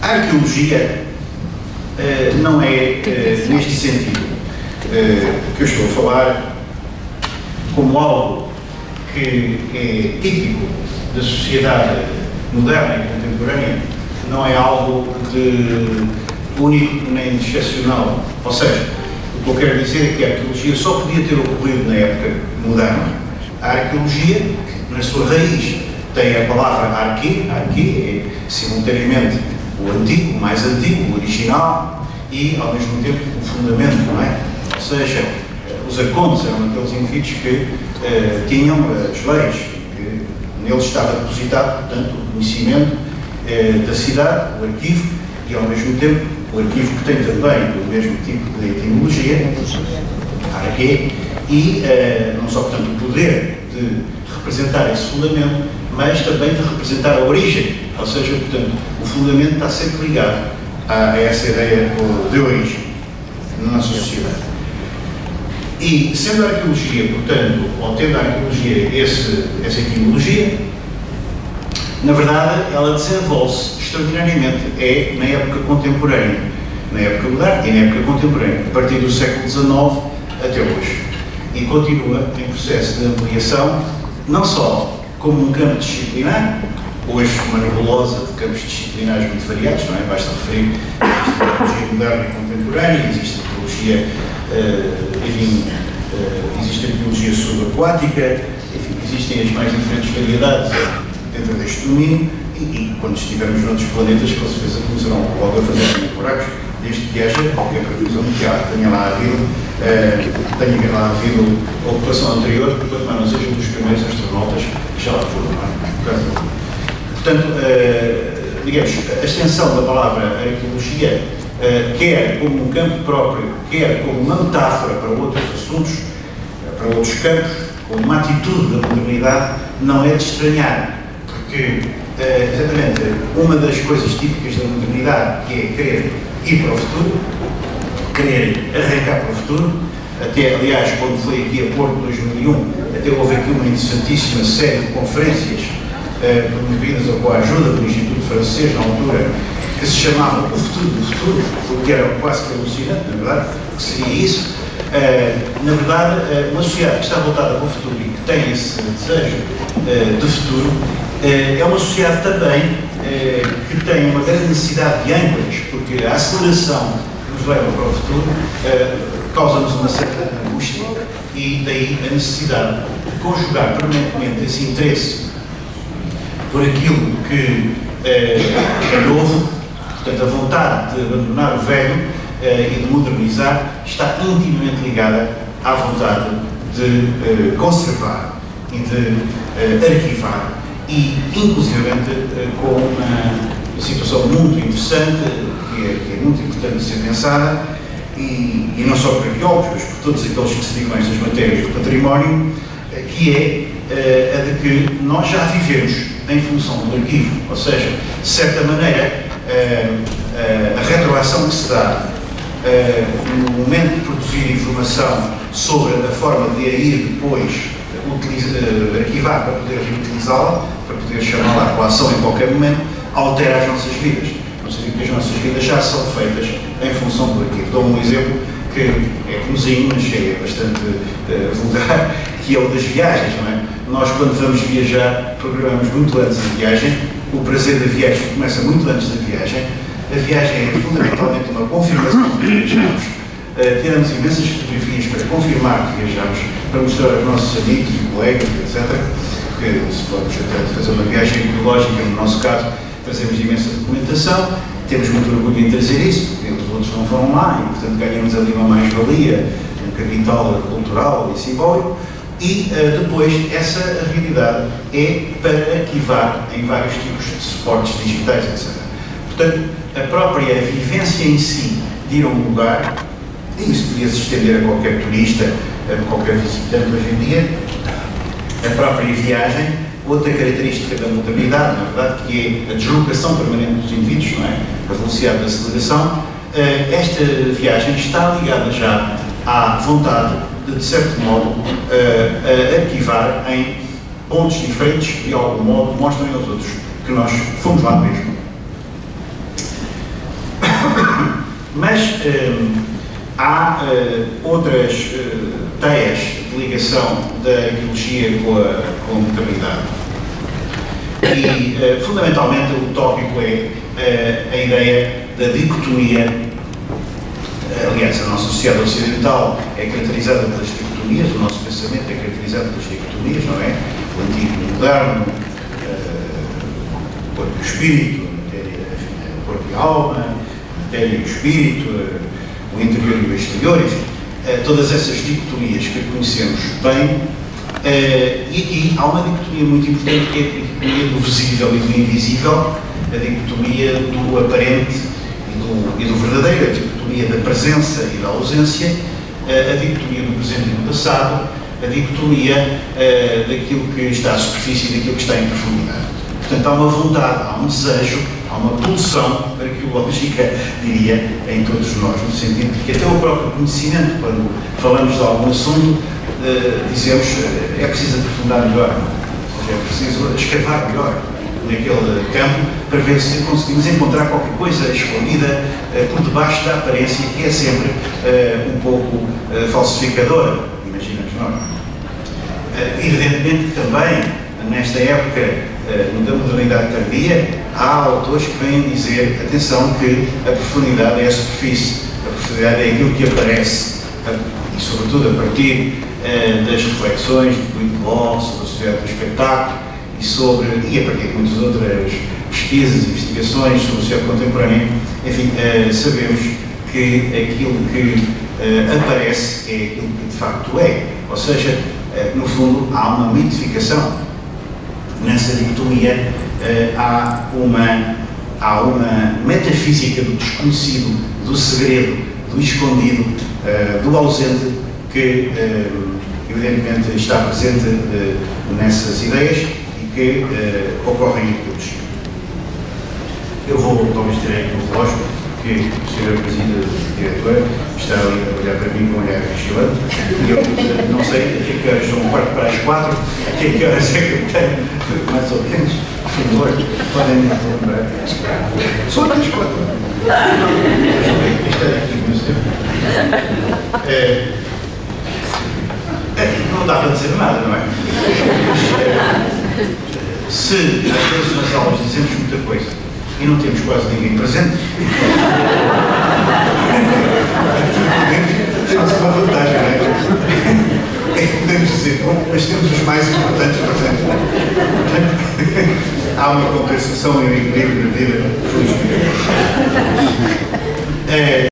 A arqueologia não é, neste sentido, que eu estou a falar, como algo que é típico da sociedade moderna e contemporânea, não é algo de único nem excepcional. Ou seja, o que eu quero dizer é que a arqueologia só podia ter ocorrido na época moderna. A arqueologia, na sua raiz, tem a palavra arque é simultaneamente o antigo, o mais antigo, o original, e ao mesmo tempo o fundamento, não é? Ou seja, os arcontes eram aqueles indivíduos que tinham as leis, que neles estava depositado, portanto, o conhecimento da cidade, o arquivo, e ao mesmo tempo o arquivo que tem também o mesmo tipo de etimologia, arque, e não só, portanto, o poder de representar esse fundamento, mas também de representar a origem, ou seja, portanto, o fundamento está sempre ligado a essa ideia de origem na nossa sociedade. E, sendo a arqueologia, portanto, ou tendo a arqueologia essa etimologia, na verdade, ela desenvolve-se extraordinariamente, na época contemporânea, na época moderna e na época contemporânea, a partir do século XIX até hoje. E continua em processo de ampliação, não só como um campo disciplinar, hoje uma nebulosa de campos disciplinares muito variados, não é? Basta referir a arqueologia moderna e contemporânea, existe arqueologia, existe arqueologia subaquática, enfim, existem as mais diferentes variedades dentro deste domínio, e quando estivermos noutros planetas, com certeza começarão logo a fazer buracos, desde que haja qualquer previsão de que tenha lá havido a ocupação anterior, portanto, mas não sejam dos primeiros astronautas que já lá foram, não é? Portanto, digamos, a extensão da palavra arqueologia, quer como um campo próprio, quer como uma metáfora para outros assuntos, para outros campos, como uma atitude da modernidade, não é de estranhar, porque, exatamente, uma das coisas típicas da modernidade, que é querer ir para o futuro, querer arrancar para o futuro, até, aliás, quando foi aqui a Porto, 2001, até houve aqui uma interessantíssima série de conferências promovidas com a ajuda do Instituto Francês, na altura, que se chamava O Futuro do Futuro, o que era quase que alucinante, na verdade, que seria isso. Na verdade, uma sociedade que está voltada para o futuro e que tem esse desejo de futuro, é uma sociedade também que tem uma grande necessidade de âncoras, porque a aceleração que nos leva para o futuro causa-nos uma certa angústia, e daí a necessidade de conjugar permanentemente esse interesse por aquilo que é novo, portanto a vontade de abandonar o velho e de modernizar está intimamente ligada à vontade de conservar e de arquivar, e inclusivamente com uma situação muito interessante, que é muito importante de ser pensada, e não só por arqueólogos, mas por todos aqueles que se dedicam a estas matérias do património, que é a de que nós já vivemos em função do arquivo, ou seja, de certa maneira, a retroação que se dá no momento de produzir informação sobre a forma de a ir depois arquivar para poder reutilizá-la, para poder chamá-la à coação em qualquer momento, altera as nossas vidas. Não seja que as nossas vidas já são feitas em função do arquivo. Dou um exemplo que é comozinho, mas é bastante vulgar, que é o das viagens, não é? Nós, quando vamos viajar, programamos muito antes da viagem. O prazer da viagem começa muito antes da viagem. A viagem é fundamentalmente uma confirmação de que viajamos. Tiramos imensas fotografias para confirmar que viajamos, para mostrar aos nossos amigos e colegas, etc. Porque se formos até fazer uma viagem ecológica, no nosso caso, trazemos imensa documentação, temos muito orgulho em trazer isso, porque os outros não foram lá e, portanto, ganhamos ali uma mais-valia, um capital cultural e simbólico. E depois essa realidade é para arquivar em vários tipos de suportes digitais, etc. Portanto, a própria vivência em si de ir a um lugar, e isso podia se estender a qualquer turista, a qualquer visitante hoje em dia, a própria viagem, outra característica da modernidade, na verdade, que é a deslocação permanente dos indivíduos, não é? A velocidade da aceleração. Esta viagem está ligada já à vontade de certo modo, arquivar em pontos diferentes, de algum modo, mostrem aos outros que nós fomos lá mesmo. Mas há outras teias de ligação da arqueologia com a modernidade. E, fundamentalmente, o tópico é a ideia da dicotomia. Aliás, a nossa sociedade ocidental é caracterizada pelas dicotomias, o nosso pensamento é caracterizado pelas dicotomias, não é? O antigo e o moderno, o corpo e o espírito, o corpo e a alma, a matéria e o espírito, o interior e o exterior, enfim, todas essas dicotomias que conhecemos bem. E aqui há uma dicotomia muito importante, que é a dicotomia do visível e do invisível, a dicotomia do aparente e do verdadeiro, a dicotomia da presença e da ausência, a dicotomia do presente e do passado, a dicotomia daquilo que está à superfície e daquilo que está em profundidade. Portanto, há uma vontade, há um desejo, há uma pulsão arqueológica, diria, em todos nós, no sentido de que até o próprio conhecimento, quando falamos de algum assunto, dizemos é preciso aprofundar melhor, é preciso escavar melhor naquele campo para ver se conseguimos encontrar qualquer coisa escondida por debaixo da aparência, que é sempre um pouco falsificadora, imaginamos nós. Evidentemente que também, nesta época da modernidade tardia, há autores que vêm dizer, atenção, que a profundidade é a superfície, a profundidade é aquilo que aparece, e sobretudo a partir das reflexões de Buitelaw sobre a sociedade do espetáculo e a partir de muitas outras pesquisas e investigações sobre a sociedade contemporânea, enfim, sabemos que aquilo que aparece é aquilo que de facto é, ou seja, no fundo há uma mitificação. Nessa dicotomia há uma metafísica do desconhecido, do segredo, do escondido, do ausente, que evidentemente está presente nessas ideias e que ocorrem em todos. Eu vou talvez tirar aqui o relógio, porque o Sr. Presidente, diretor, está ali a olhar para mim com um olhar vigilante, e eu não sei a que horas são 4:45, a que horas é que eu tenho, mais ou menos, por favor, podem me lembrar. Só até as 4. Isto é aqui, mas não dá para dizer nada, não é? Se às vezes nas aulas dizemos muita coisa e não temos quase ninguém presente, temos uma vantagem, não é? É que podemos dizer, bom, mas temos os mais importantes presentes. Há uma compensação e um equilíbrio na vida, felizmente.